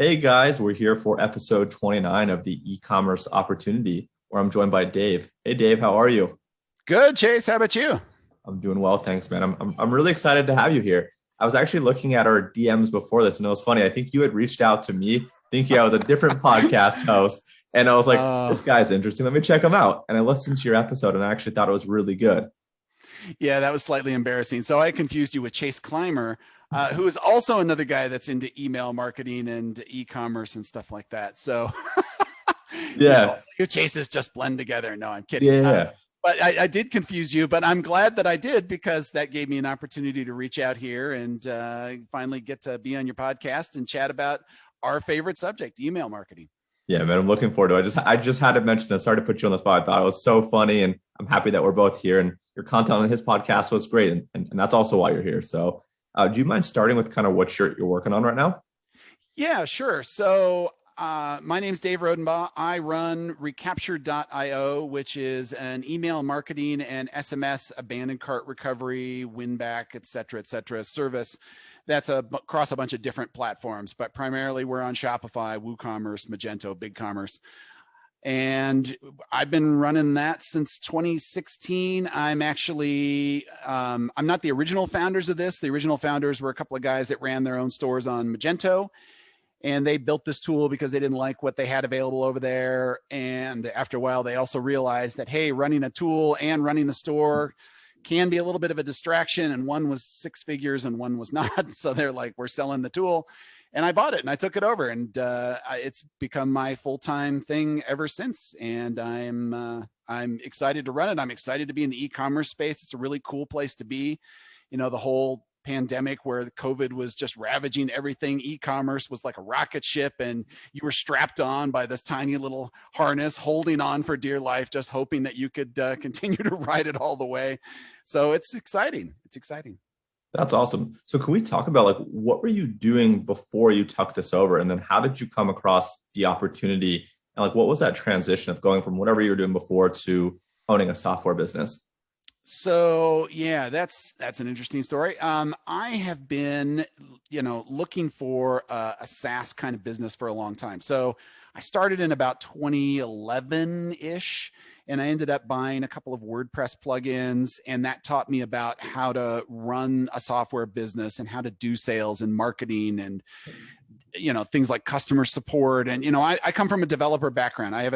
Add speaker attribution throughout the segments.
Speaker 1: Hey guys, we're here for episode 29 of the e-commerce opportunity, where I'm joined by Dave. Hey Dave, how are you?
Speaker 2: Good, Chase. How about you?
Speaker 1: I'm doing well, thanks, man. I'm really excited to have you here. I was actually looking at our DMs before this, and it was funny. I think you had reached out to me thinking I was a different podcast host, and I was like, "This guy's interesting. Let me check him out." And I listened to your episode, and I actually thought it was really good.
Speaker 2: Yeah, that was slightly embarrassing. So I confused you with Chase Clymer, who is also another guy that's into email marketing and e-commerce and stuff like that. So,
Speaker 1: Yeah,
Speaker 2: you Chases just blend together. No, I'm kidding.
Speaker 1: yeah.
Speaker 2: But I did confuse you, but I'm glad that I did because that gave me an opportunity to reach out here and finally get to be on your podcast and chat about our favorite subject, email marketing.
Speaker 1: Yeah, man, I'm looking forward to it. I just had to mention that. Sorry to put you on the spot. I thought it was so funny, and I'm happy that we're both here. And your content on his podcast was great, and that's also why you're here. So, do you mind starting with kind of what you're working on right now?
Speaker 2: Yeah, sure. So my name's Dave Rodenbaugh. I run Recapture.io, which is an email marketing and SMS abandoned cart recovery, win back, et cetera, service that's across a bunch of different platforms. But primarily we're on Shopify, WooCommerce, Magento, BigCommerce. And I've been running that since 2016. I'm actually, I'm not the original founders of this. The original founders were a couple of guys that ran their own stores on Magento, and they built this tool because they didn't like what they had available over there. And after a while, they also realized that, hey, running a tool and running the store can be a little bit of a distraction. And one was six figures and one was not. So they're like, we're selling the tool. And I bought it and I took it over, and it's become my full-time thing ever since. And I'm excited to run it. I'm excited to be in the e-commerce space. It's a really cool place to be. The whole pandemic where the COVID was just ravaging everything. E-commerce was like a rocket ship, and you were strapped on by this tiny little harness, holding on for dear life, just hoping that you could continue to ride it all the way. So it's exciting. It's exciting.
Speaker 1: That's awesome. So, can we talk about like what were you doing before you took this over, and then how did you come across the opportunity, and like what was that transition of going from whatever you were doing before to owning a software business?
Speaker 2: So yeah, that's an interesting story. I have been, looking for a SaaS kind of business for a long time. So I started in about 2011 ish, and I ended up buying a couple of WordPress plugins, and that taught me about how to run a software business and how to do sales and marketing and things like customer support. And I come from a developer background. I have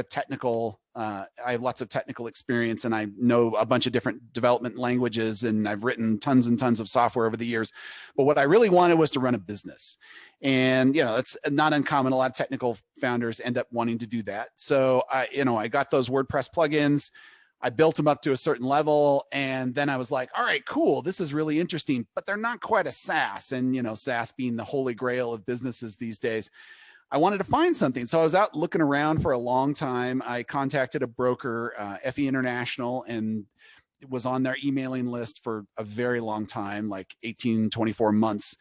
Speaker 2: I have lots of technical experience, and I know a bunch of different development languages, and I've written tons and tons of software over the years. But what I really wanted was to run a business. And it's not uncommon. A lot of technical founders end up wanting to do that. So I got those WordPress plugins. I built them up to a certain level, and then I was like, all right, cool. This is really interesting, but they're not quite a SaaS. And, SaaS being the holy grail of businesses these days, I wanted to find something. So I was out looking around for a long time. I contacted a broker, FE International, and was on their emailing list for a very long time, like 18, 24 months.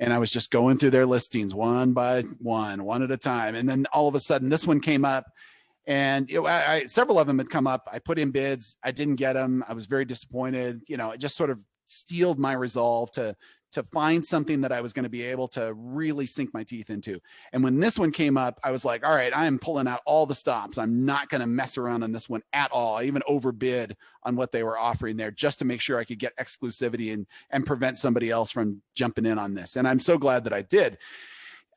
Speaker 2: And I was just going through their listings one by one at a time. And then all of a sudden this one came up. And several of them had come up. I put in bids. I didn't get them. I was very disappointed. It just sort of steeled my resolve to find something that I was going to be able to really sink my teeth into. And when this one came up, I was like, all right, I am pulling out all the stops. I'm not going to mess around on this one at all. I even overbid on what they were offering there just to make sure I could get exclusivity and prevent somebody else from jumping in on this. And I'm so glad that I did.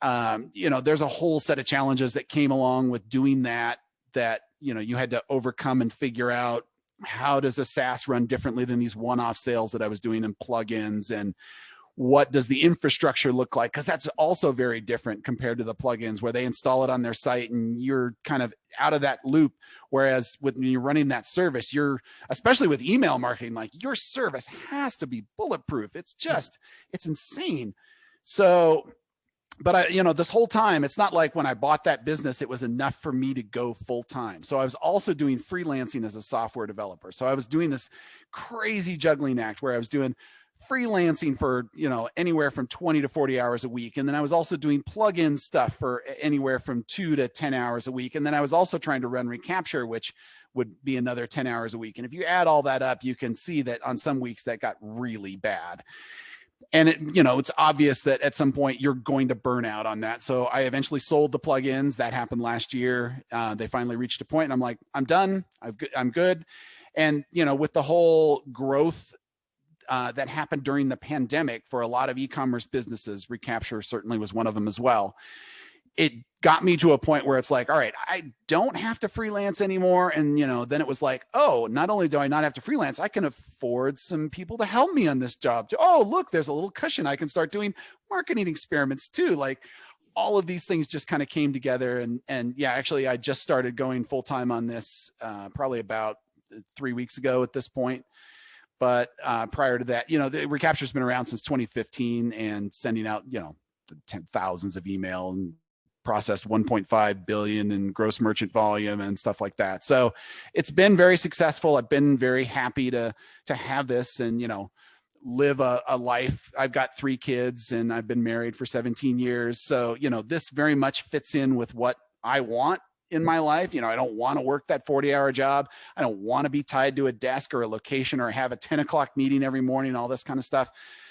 Speaker 2: There's a whole set of challenges that came along with doing that you had to overcome and figure out. How does a SaaS run differently than these one-off sales that I was doing in plugins, and what does the infrastructure look like? Because that's also very different compared to the plugins where they install it on their site and you're kind of out of that loop. Whereas when you're running that service, especially with email marketing, like your service has to be bulletproof. It's insane. So, but this whole time, it's not like when I bought that business, it was enough for me to go full time. So I was also doing freelancing as a software developer. So I was doing this crazy juggling act where I was doing freelancing for, anywhere from 20 to 40 hours a week. And then I was also doing plugin stuff for anywhere from 2 to 10 hours a week. And then I was also trying to run Recapture, which would be another 10 hours a week. And if you add all that up, you can see that on some weeks that got really bad. And it's obvious that at some point you're going to burn out on that. So I eventually sold the plugins. That happened last year. They finally reached a point and I'm like, I'm done. I'm good. And, with the whole growth that happened during the pandemic for a lot of e-commerce businesses, Recapture certainly was one of them as well. It got me to a point where it's like, all right, I don't have to freelance anymore. And, then it was like, oh, not only do I not have to freelance, I can afford some people to help me on this job. Oh, look, there's a little cushion. I can start doing marketing experiments too. Like all of these things just kind of came together. And yeah, actually, I just started going full time on this probably about 3 weeks ago at this point. But prior to that, the Recapture's been around since 2015 and sending out, thousands of email and processed 1.5 billion in gross merchant volume and stuff like that. So it's been very successful. I've been very happy to have this and, live a life. I've got 3 kids and I've been married for 17 years. So, this very much fits in with what I want in my life. I don't want to work that 40-hour job. I don't want to be tied to a desk or a location or have a 10 o'clock meeting every morning, all this kind of stuff.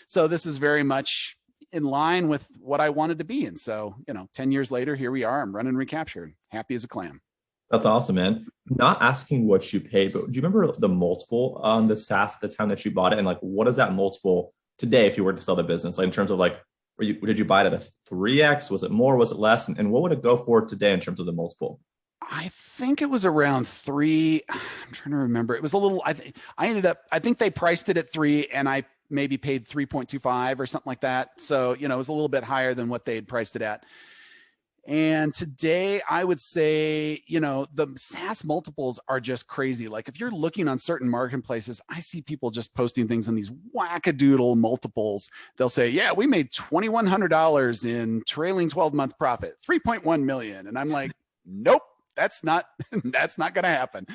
Speaker 2: So this is very much in line with what I wanted to be. And so, 10 years later, here we are. I'm running Recapture, happy as a clam.
Speaker 1: That's awesome, man. Not asking what you paid, but do you remember the multiple on the SaaS at the time that you bought it? And like, what is that multiple today if you were to sell the business? Like in terms of like, did you buy it at a 3X? Was it more? Was it less? And what would it go for today in terms of the multiple?
Speaker 2: I think it was around 3. I'm trying to remember. It was a little, I think they priced it at 3 and I maybe paid 3.25 or something like that. So, it was a little bit higher than what they had priced it at. And today I would say, the SaaS multiples are just crazy. Like if you're looking on certain marketplaces, I see people just posting things on these wackadoodle multiples. They'll say, yeah, we made $2,100 in trailing 12-month profit, 3.1 million. And I'm like, nope, that's not going to happen.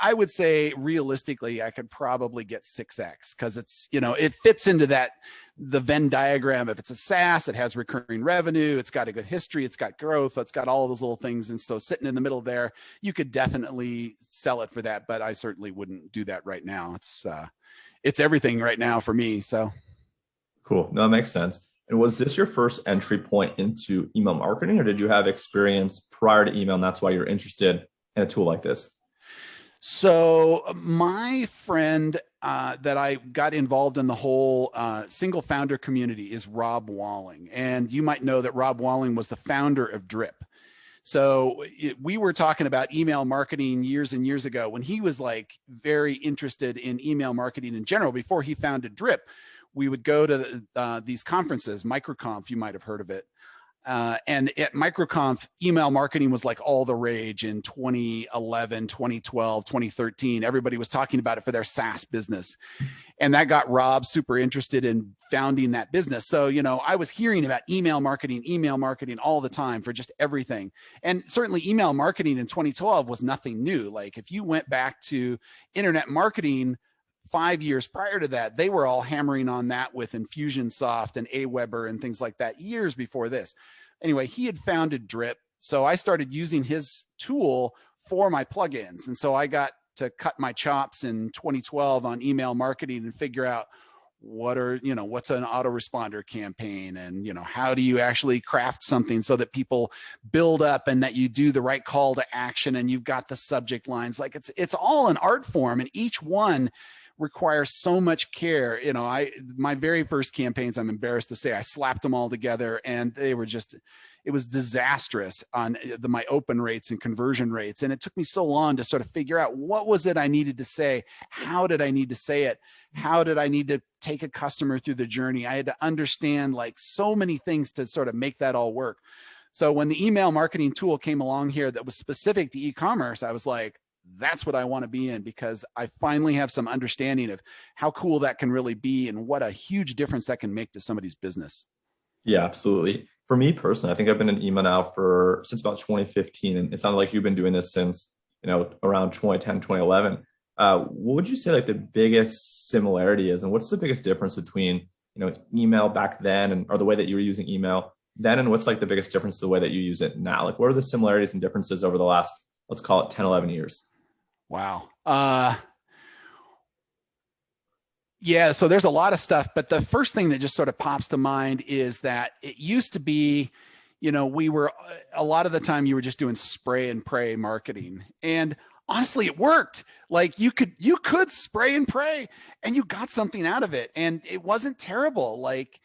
Speaker 2: I would say realistically, I could probably get 6X because it's, it fits into the Venn diagram. If it's a SaaS, it has recurring revenue. It's got a good history. It's got growth. It's got all of those little things. And so sitting in the middle there, you could definitely sell it for that, but I certainly wouldn't do that right now. It's everything right now for me. So.
Speaker 1: Cool. No, that makes sense. And was this your first entry point into email marketing or did you have experience prior to email and that's why you're interested in a tool like this?
Speaker 2: So my friend that I got involved in the whole single founder community is Rob Walling. And you might know that Rob Walling was the founder of Drip. So we were talking about email marketing years and years ago when he was like very interested in email marketing in general. Before he founded Drip, we would go to these conferences, MicroConf, you might have heard of it. And at MicroConf, email marketing was like all the rage in 2011, 2012, 2013. Everybody was talking about it for their SaaS business. And that got Rob super interested in founding that business. So, I was hearing about email marketing all the time for just everything. And certainly email marketing in 2012 was nothing new. Like if you went back to internet marketing 5 years prior to that, they were all hammering on that with Infusionsoft and Aweber and things like that years before this. Anyway, he had founded Drip. So I started using his tool for my plugins. And so I got to cut my chops in 2012 on email marketing and figure out what's an autoresponder campaign and, how do you actually craft something so that people build up and that you do the right call to action and you've got the subject lines. Like it's all an art form and each one requires so much care. My very first campaigns, I'm embarrassed to say, I slapped them all together and they were it was disastrous on my open rates and conversion rates. And it took me so long to sort of figure out what was it I needed to say? How did I need to say it? How did I need to take a customer through the journey? I had to understand like so many things to sort of make that all work. So when the email marketing tool came along here that was specific to e-commerce, I was like, that's what I want to be in because I finally have some understanding of how cool that can really be and what a huge difference that can make to somebody's business.
Speaker 1: Yeah, absolutely. For me personally, I think I've been in email now since about 2015. And it sounded like you've been doing this since, around 2010, 2011. What would you say like the biggest similarity is? And what's the biggest difference between, email back then or the way that you were using email then? And what's like the biggest difference the way that you use it now? Like what are the similarities and differences over the last, let's call it 10, 11 years?
Speaker 2: Wow. Yeah, so there's a lot of stuff, but the first thing that just sort of pops to mind is that it used to be, we were a lot of the time you were just doing spray and pray marketing. And honestly, it worked. Like you could spray and pray and you got something out of it and it wasn't terrible. Like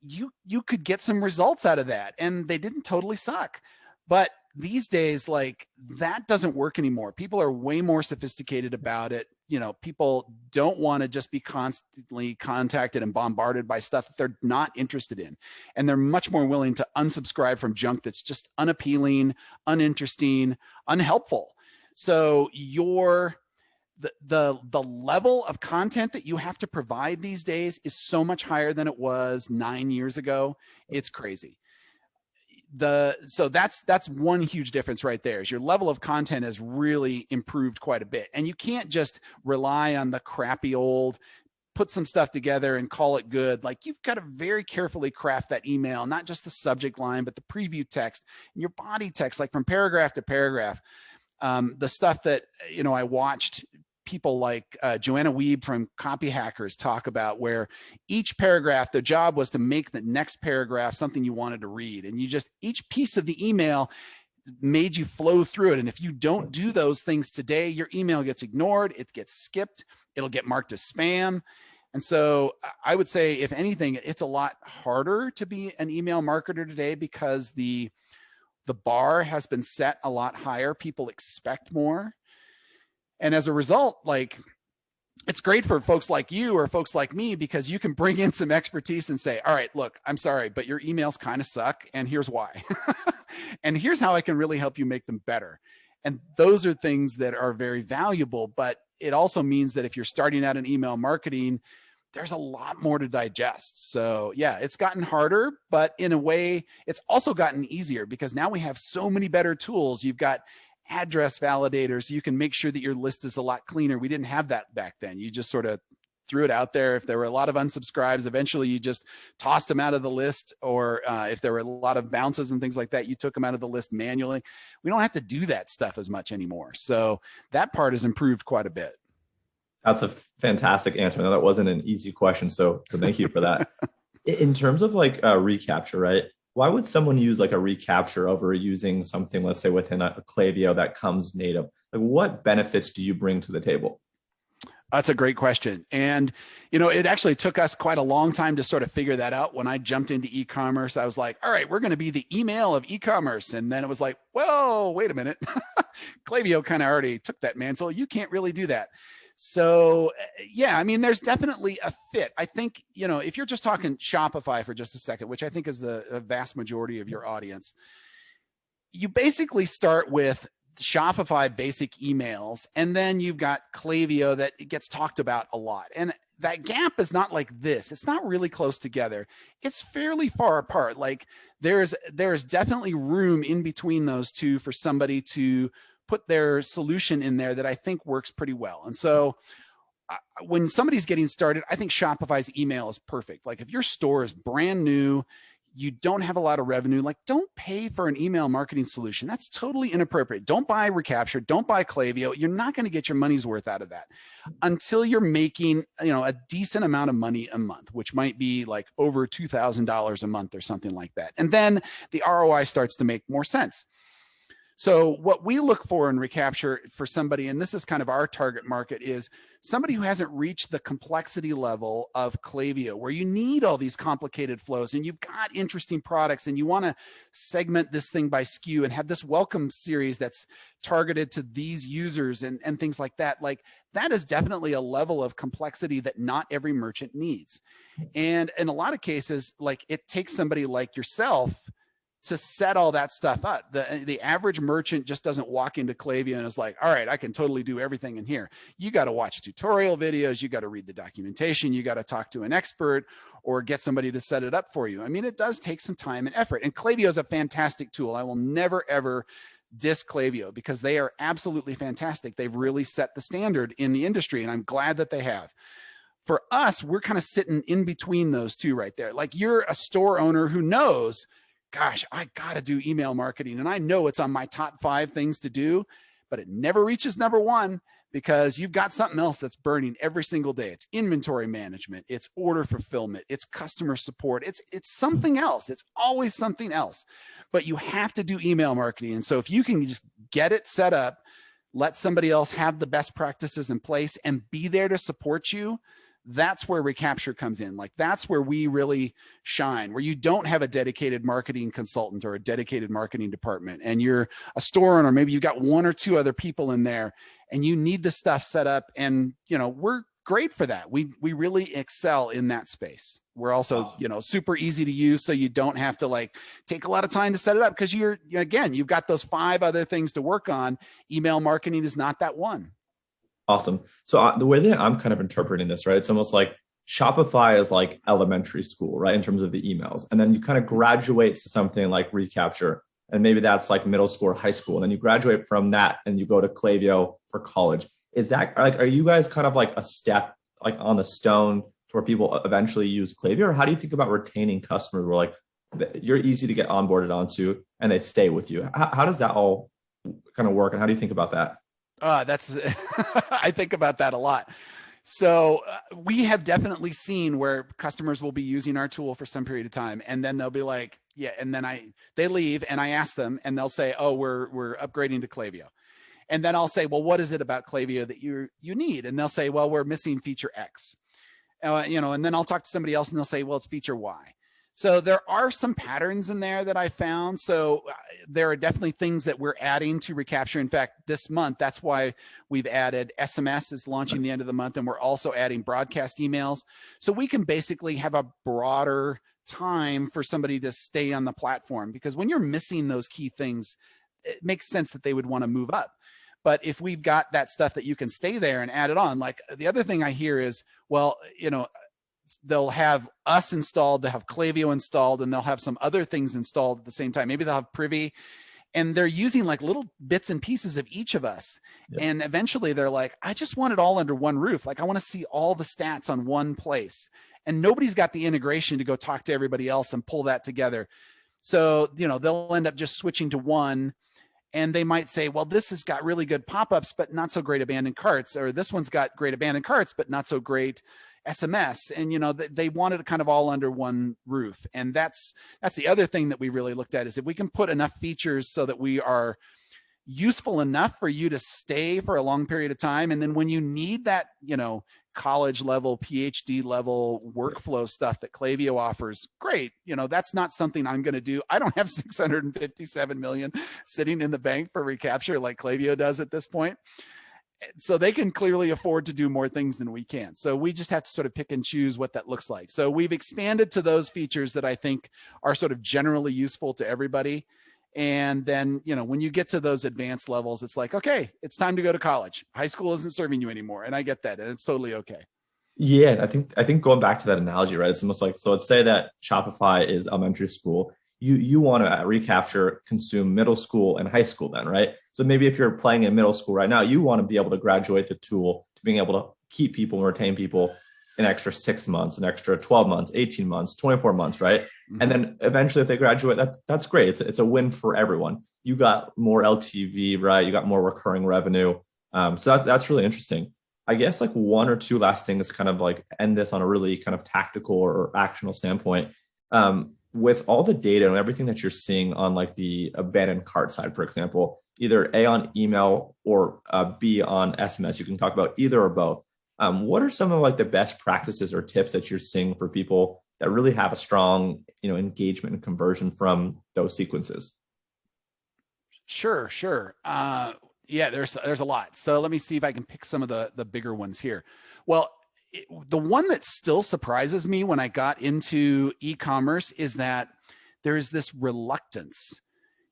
Speaker 2: you could get some results out of that and they didn't totally suck. But these days, like that doesn't work anymore. People are way more sophisticated about it. People don't want to just be constantly contacted and bombarded by stuff that they're not interested in. And they're much more willing to unsubscribe from junk that's just unappealing, uninteresting, unhelpful. So the level of content that you have to provide these days is so much higher than it was 9 years ago. It's crazy. So that's one huge difference right there, is your level of content has really improved quite a bit. And you can't just rely on the crappy old put some stuff together and call it good. Like you've got to very carefully craft that email, not just the subject line, but the preview text and your body text, like from paragraph to paragraph. The stuff that, I watched people like Joanna Wiebe from Copy Hackers talk about, where each paragraph, the job was to make the next paragraph something you wanted to read. And each piece of the email made you flow through it. And if you don't do those things today, your email gets ignored, it gets skipped, it'll get marked as spam. And so I would say, if anything, it's a lot harder to be an email marketer today because the bar has been set a lot higher. People expect more. And as a result, like it's great for folks like you or folks like me, because you can bring in some expertise and say, all right, look, I'm sorry, but your emails kind of suck. And here's why. And here's how I can really help you make them better. And those are things that are very valuable. But it also means that if you're starting out in email marketing, there's a lot more to digest. So yeah, it's gotten harder, but in a way, it's also gotten easier because now we have so many better tools. You've got address validators. You can make sure that your list is a lot cleaner. We didn't have that back then. You just sort of threw it out there. If there were a lot of unsubscribes, eventually you just tossed them out of the list. Or if there were a lot of bounces and things like that, you took them out of the list manually. We don't have to do that stuff as much anymore. So that part has improved quite a bit.
Speaker 1: That's a fantastic answer. Now, that wasn't an easy question, so thank you for that. In terms of like Recapture, right? Why would someone use like a Recapture over using something, let's say within a Clavio that comes native? Like, what benefits do you bring to the table?
Speaker 2: That's a great question. And, it actually took us quite a long time to sort of figure that out. When I jumped into e-commerce, I was like, all right, we're going to be the email of e-commerce. And then it was like, whoa, wait a minute. Clavio kind of already took that mantle. You can't really do that. So yeah, I mean, there's definitely a fit. I think, if you're just talking Shopify for just a second, which I think is the vast majority of your audience, you basically start with Shopify basic emails, and then you've got Clavio that gets talked about a lot. And that gap is not like this. It's not really close together. It's fairly far apart. Like there's definitely room in between those two for somebody to put their solution in there that I think works pretty well. And so when somebody's getting started, I think Shopify's email is perfect. Like if your store is brand new, you don't have a lot of revenue, like don't pay for an email marketing solution. That's totally inappropriate. Don't buy Recapture, don't buy Clavio. You're not going to get your money's worth out of that until you're making, a decent amount of money a month, which might be like over $2,000 a month or something like that. And then the ROI starts to make more sense. So what we look for in Recapture for somebody, and this is kind of our target market, is somebody who hasn't reached the complexity level of Clavio, where you need all these complicated flows and you've got interesting products and you want to segment this thing by SKU and have this welcome series that's targeted to these users and things like that. Like that is definitely a level of complexity that not every merchant needs. And in a lot of cases, like it takes somebody like yourself to set all that stuff up. The average merchant just doesn't walk into Clavio and is like, all right, I can totally do everything in here. You got to watch tutorial videos. You got to read the documentation. You got to talk to an expert or get somebody to set it up for you. I mean, it does take some time and effort. And Clavio is a fantastic tool. I will never, ever diss Clavio because they are absolutely fantastic. They've really set the standard in the industry, and I'm glad that they have. For us, we're kind of sitting in between those two right there. Like you're a store owner who knows, gosh, I got to do email marketing. And I know it's on my top 5 things to do, but it never reaches number 1. because you've got something else that's burning every single day. It's inventory management, it's order fulfillment, it's customer support, it's something else. It's always something else, but you have to do email marketing. And so if you can just get it set up, let somebody else have the best practices in place and be there to support you, that's where Recapture comes in. Like, that's where we really shine, where you don't have a dedicated marketing consultant or a dedicated marketing department, and you're a store owner, maybe you've got one or two other people in there and you need the stuff set up. And, you know, we're great for that. We really excel in that space. We're also, you know, super easy to use. So you don't have to like take a lot of time to set it up, because you've got those 5 other things to work on. Email marketing is not that one.
Speaker 1: Awesome. So the way that I'm kind of interpreting this, right, it's almost like Shopify is like elementary school, right, in terms of the emails. And then you kind of graduate to something like Recapture. And maybe that's like middle school or high school. And then you graduate from that and you go to Clavio for college. Is that like, are you guys kind of like a step like on the stone to where people eventually use Clavio? Or how do you think about retaining customers where like you're easy to get onboarded onto and they stay with you? How does that all kind of work? And how do you think about that?
Speaker 2: That's, I think about that a lot. So we have definitely seen where customers will be using our tool for some period of time, and then they'll be like, yeah. And then they leave and I ask them and they'll say, oh, we're upgrading to Clavio. And then I'll say, well, what is it about Clavio that you need? And they'll say, well, we're missing feature X, you know, and then I'll talk to somebody else and they'll say, well, it's feature Y. So there are some patterns in there that I found. So there are definitely things that we're adding to Recapture. In fact, this month, that's why we've added SMS is launching the end of the month. And we're also adding broadcast emails. So we can basically have a broader time for somebody to stay on the platform, because when you're missing those key things, it makes sense that they would want to move up. But if we've got that stuff that you can stay there and add it on, like the other thing I hear is, well, you know, they'll have us installed, they'll have Clavio installed, and they'll have some other things installed at the same time. Maybe they'll have Privy, and they're using like little bits and pieces of each of us. Yep. And eventually they're like, I just want it all under one roof. Like, I want to see all the stats on one place, and nobody's got the integration to go talk to everybody else and pull that together. So, you know, they'll end up just switching to one, and they might say, well, this has got really good pop-ups, but not so great abandoned carts, or this one's got great abandoned carts, but not so great SMS. And, you know, they wanted it kind of all under one roof. And that's the other thing that we really looked at, is if we can put enough features so that we are useful enough for you to stay for a long period of time. And then when you need that, you know, college level, PhD level workflow stuff that Clavio offers, great. You know, that's not something I'm going to do. I don't have 657 million sitting in the bank for Recapture like Clavio does at this point. So they can clearly afford to do more things than we can. So we just have to sort of pick and choose what that looks like. So we've expanded to those features that I think are sort of generally useful to everybody. And then, you know, when you get to those advanced levels, it's like, okay, it's time to go to college. High school isn't serving you anymore. And I get that. And it's totally okay.
Speaker 1: Yeah, I think going back to that analogy, right? It's almost like, so let's say that Shopify is elementary school. You want to Recapture consume middle school and high school then, right? So maybe if you're playing in middle school right now, you want to be able to graduate the tool to being able to keep people and retain people an extra 6 months, an extra 12 months, 18 months, 24 months, right? Mm-hmm. And then eventually if they graduate, that's great. It's a win for everyone. You got more LTV, right? You got more recurring revenue. So that's really interesting. I guess like one or two last things kind of like end this on a really kind of tactical or actionable standpoint. With all the data and everything that you're seeing on like the abandoned cart side, for example, either A on email or B on SMS, you can talk about either or both. What are some of like the best practices or tips that you're seeing for people that really have a strong, you know, engagement and conversion from those sequences?
Speaker 2: Sure. Yeah, there's a lot. So let me see if I can pick some of the bigger ones here. Well, the one that still surprises me when I got into e-commerce is that there is this reluctance,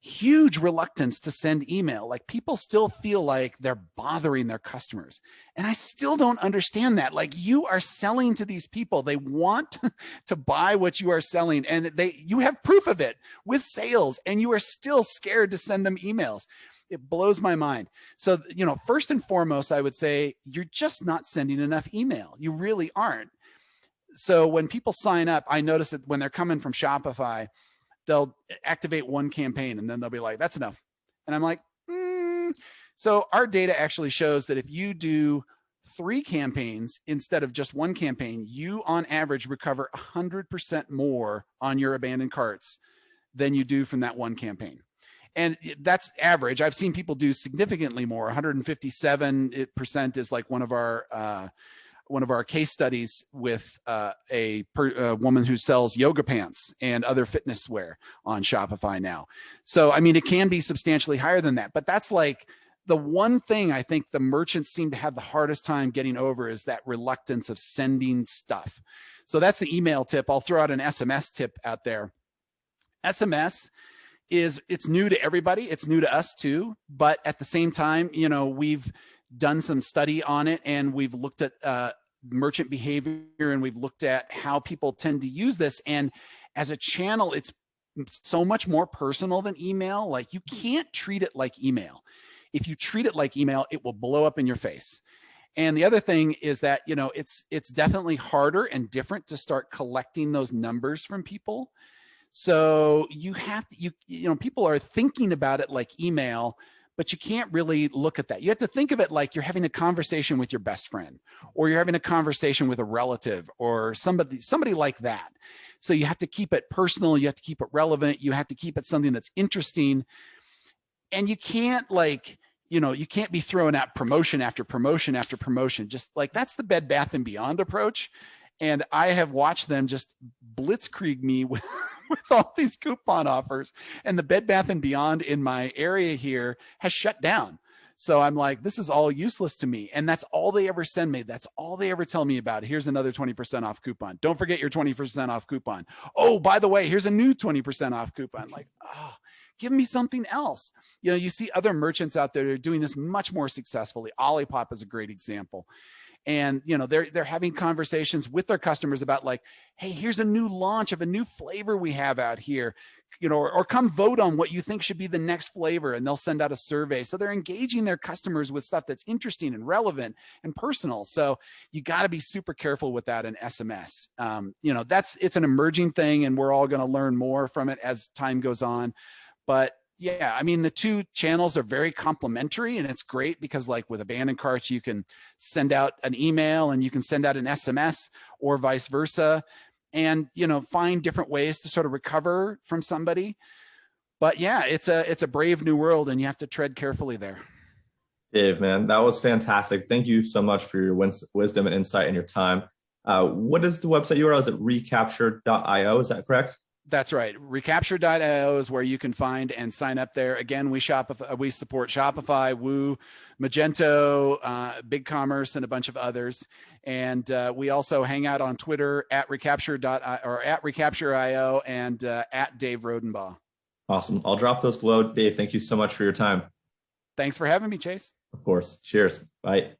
Speaker 2: huge reluctance to send email. Like, people still feel like they're bothering their customers. And I still don't understand that. Like, you are selling to these people. They want to buy what you are selling, and you have proof of it with sales, and you are still scared to send them emails. It blows my mind. So, you know, first and foremost, I would say you're just not sending enough email. You really aren't. So when people sign up, I notice that when they're coming from Shopify, they'll activate one campaign and then they'll be like, that's enough. And I'm like, So our data actually shows that if you do 3 campaigns instead of just 1 campaign, you on average recover 100% more on your abandoned carts than you do from that 1 campaign. And that's average. I've seen people do significantly more. 157% is like one of our case studies with a woman who sells yoga pants and other fitness wear on Shopify now. So, I mean, it can be substantially higher than that, but that's like the one thing I think the merchants seem to have the hardest time getting over is that reluctance of sending stuff. So that's the email tip. I'll throw out an SMS tip out there. SMS it's new to everybody. It's new to us too. But at the same time, you know, we've done some study on it and we've looked at merchant behavior and we've looked at how people tend to use this. And as a channel, it's so much more personal than email. Like you can't treat it like email. If you treat it like email, it will blow up in your face. And the other thing is that, you know, it's definitely harder and different to start collecting those numbers from people. So you have to, you know, people are thinking about it like email, but you can't really look at that. You have to think of it like you're having a conversation with your best friend, or you're having a conversation with a relative or somebody like that. So you have to keep it personal. You have to keep it relevant. You have to keep it something that's interesting. And you can't you can't be throwing out promotion after promotion after promotion. Just like that's the Bed Bath & Beyond approach. And I have watched them just blitzkrieg me with all these coupon offers, and the Bed Bath & Beyond in my area here has shut down. So I'm like, this is all useless to me. And that's all they ever send me. That's all they ever tell me about. Here's another 20% off coupon. Don't forget your 20% off coupon. Oh, by the way, here's a new 20% off coupon. Like, oh, give me something else. You know, you see other merchants out there that are doing this much more successfully. Olipop is a great example. And, you know, they're having conversations with their customers about like, hey, here's a new launch of a new flavor we have out here, you know, or come vote on what you think should be the next flavor. And they'll send out a survey. So they're engaging their customers with stuff that's interesting and relevant and personal. So you got to be super careful with that in SMS. You know, it's an emerging thing and we're all going to learn more from it as time goes on. But yeah, I mean, the two channels are very complementary, and it's great because like with abandoned carts, you can send out an email and you can send out an SMS or vice versa, and, you know, find different ways to sort of recover from somebody. But yeah, it's a brave new world and you have to tread carefully there.
Speaker 1: Dave, man, that was fantastic. Thank you so much for your wisdom and insight and your time. What is the website URL? Is it recapture.io? Is that correct?
Speaker 2: That's right. Recapture.io is where you can find and sign up there. Again, we support Shopify, Woo, Magento, BigCommerce, and a bunch of others. And we also hang out on Twitter at Recapture.io and at Dave Rodenbaugh.
Speaker 1: Awesome. I'll drop those below. Dave, thank you so much for your time.
Speaker 2: Thanks for having me, Chase.
Speaker 1: Of course. Cheers. Bye.